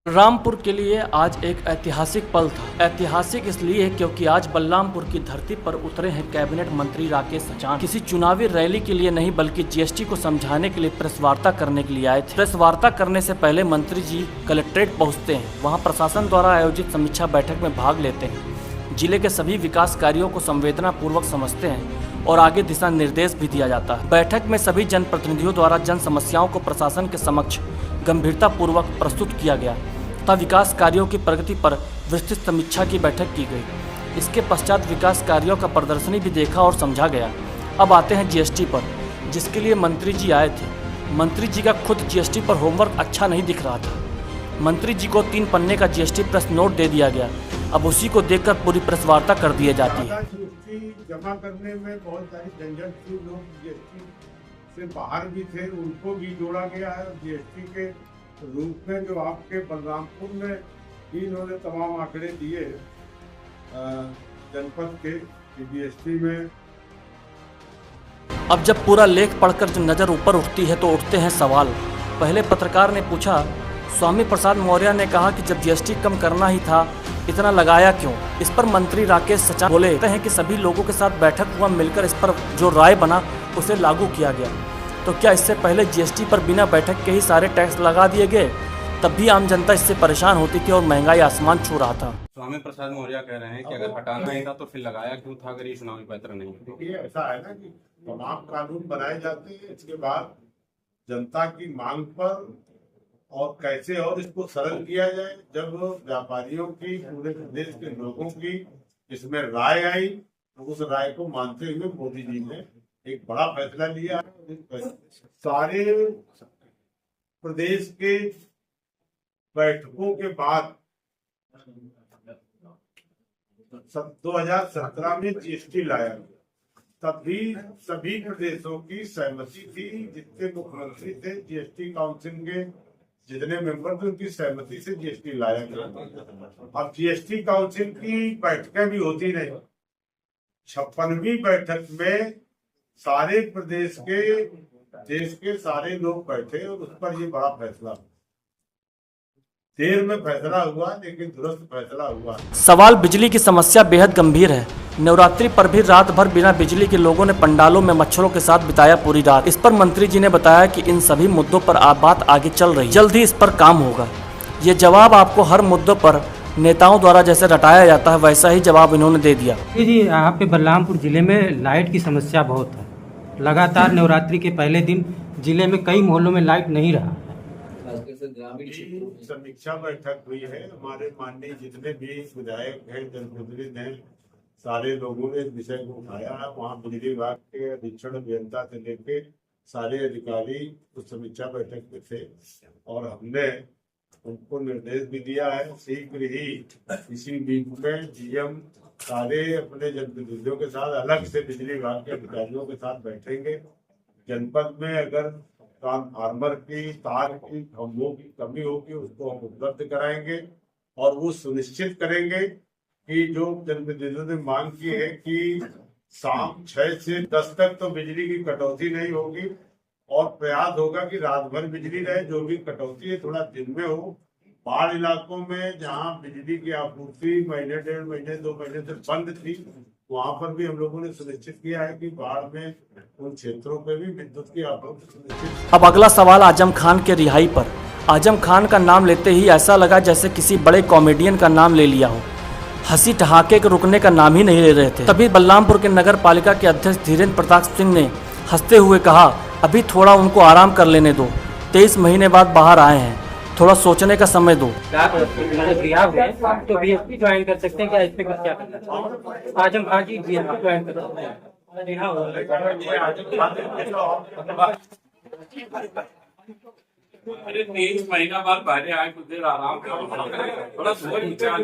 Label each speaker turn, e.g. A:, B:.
A: बलरामपुर के लिए आज एक ऐतिहासिक पल था। ऐतिहासिक इसलिए क्योंकि आज बलरामपुर की धरती पर उतरे हैं कैबिनेट मंत्री राकेश सचान। किसी चुनावी रैली के लिए नहीं बल्कि जीएसटी को समझाने के लिए प्रेस वार्ता करने के लिए आए थे। प्रेस वार्ता करने से पहले मंत्री जी कलेक्ट्रेट पहुंचते हैं। वहां प्रशासन द्वारा आयोजित समीक्षा बैठक में भाग लेते हैं। जिले के सभी विकास कार्यों को संवेदनापूर्वक समझते हैं और आगे दिशा निर्देश भी दिया जाता है। बैठक में सभी जनप्रतिनिधियों द्वारा जन समस्याओं को प्रशासन के समक्ष गंभीरता पूर्वक प्रस्तुत किया गया तथा विकास कार्यों की प्रगति पर विस्तृत समीक्षा की बैठक की गई। इसके पश्चात विकास कार्यों का प्रदर्शनी भी देखा और समझा गया। अब आते हैं जीएसटी पर, जिसके लिए मंत्री जी आए थे। मंत्री जी का खुद जीएसटी पर होमवर्क अच्छा नहीं दिख रहा था। मंत्री जी को 3 पन्ने का जीएसटी प्रेस नोट दे दिया गया। अब उसी को देखकर पूरी प्रेस वार्ता कर दी जाती है।
B: जमा करने में बहुत सारी झंझट थी, लोग जीएसटी से बाहर भी थे, उनको भी जोड़ा गया है। जीएसटी के रूप में जो आपके बलरामपुर में भी इन्होंने तमाम आंकड़े दिए जनपद के जीएसटी में।
A: अब जब पूरा लेख पढ़कर जो नज़र ऊपर उठती है तो उठते हैं सवाल। पहले पत्रकार ने पूछा, स्वामी प्रसाद मौर्य ने कहा कि जब जीएसटी कम करना ही था इतना लगाया क्यों? इस पर मंत्री राकेश सचान बोले हैं कि सभी लोगों के साथ बैठक हुआ, मिलकर इस पर जो राय बना उसे लागू किया गया। तो क्या इससे पहले जीएसटी पर बिना बैठक के ही सारे टैक्स लगा दिए गए? तब भी आम जनता इससे परेशान होती थी और महंगाई आसमान छू रहा था।
C: स्वामी प्रसाद मौर्य कह रहे हैं कि अगर हटाना ही था तो फिर लगाया क्यों था, अगर ये चुनावी पत्र नहीं?
B: देखिए, ऐसा है ना कि तमाम कानून बनाए जाते हैं, इसके बाद जनता की मांग पर और कैसे और इसको सरल किया जाए। जब व्यापारियों की, पूरे प्रदेश के लोगों की इसमें राय आई तो उस राय को मानते हुए मोदी जी ने एक बड़ा फैसला लिया। सारे प्रदेश के बैठकों के बाद 2017 में जीएसटी लाया गया। तभी सभी प्रदेशों की सहमति थी, जितने मुख्यमंत्री थे, जीएसटी काउंसिल के जितने मेंबर थे, उनकी सहमति से जीएसटी लाया गया। अब जीएसटी काउंसिल की बैठकें भी होती नहीं। 56वीं बैठक में सारे प्रदेश के, देश के सारे लोग बैठे और उस पर ये बड़ा फैसला, देर में फैसला हुआ लेकिन दुरुस्त फैसला हुआ।
A: सवाल बिजली की समस्या बेहद गंभीर है। नवरात्रि पर भी रात भर बिना बिजली के लोगों ने पंडालों में मच्छरों के साथ बिताया पूरी रात। इस पर मंत्री जी ने बताया कि इन सभी मुद्दों पर बात आगे चल रही, जल्द ही इस पर काम होगा। ये जवाब आपको हर मुद्दों पर नेताओं द्वारा जैसे रटाया जाता है वैसा ही जवाब इन्होंने दे दिया।
D: जी, यहाँ पे बलरामपुर जिले में लाइट की समस्या बहुत है। लगातार नवरात्रि के पहले दिन जिले में कई मोहल्लों में लाइट नहीं रहा।
B: समीक्षा बैठक हुई है, हमारे माननीय जितने भी विधायक हैं, जनप्रतिनिधि हैं, सारे लोगों ने इस विषय को उठाया है। वहाँ बिजली विभाग के अधीक्षण अभियंता से लेके सारे अधिकारी उस समीक्षा बैठक में थे और हमने उनको निर्देश भी दिया है। शीघ्र ही इसी वीक में डीएम सारे अपने जनप्रतिनिधियों के साथ अलग से बिजली विभाग के अधिकारियों के साथ बैठेंगे। जनपद में अगर ट्रांसफार्मर की, तार की, खंभों की कमी होगी उसको हम उपलब्ध कराएंगे और वो सुनिश्चित करेंगे कि जो जनप्रतिनिधियों ने मांग की है कि शाम 6 से 10 तक तो बिजली की कटौती नहीं होगी और प्रयास होगा कि रात भर बिजली रहे। जो भी कटौती है थोड़ा दिन में हो। पहाड़ इलाकों में जहां बिजली की आपूर्ति महीने, 1.5 महीने, 2 महीने से बंद थी, वहां पर भी हम लोगों ने सुनिश्चित किया है कि बाढ़ में उन क्षेत्रों पे भी विद्युत की आपूर्ति सुनिश्चित।
A: अब अगला सवाल आजम खान के रिहाई पर। आजम खान का नाम लेते ही ऐसा लगा जैसे किसी बड़े कॉमेडियन का नाम ले लिया हो। हंसी ठहाके के रुकने का नाम ही नहीं ले रहे थे। तभी बलरामपुर के नगर पालिका के अध्यक्ष धीरेन्द्र प्रताप सिंह ने हंसते हुए कहा, अभी थोड़ा उनको आराम कर लेने दो, 23 महीने बाद बाहर आए हैं, थोड़ा सोचने का समय दो।
D: तो बीएसपी ज्वाइन कर सकते हैं क्या? इस पे क्या करना? आजम खान जी बीएसपी ज्वाइन कर सकते हैं।
C: 23 महीना बाद पहले आए, कुछ देर आराम करो, थोड़ा सोच विचार।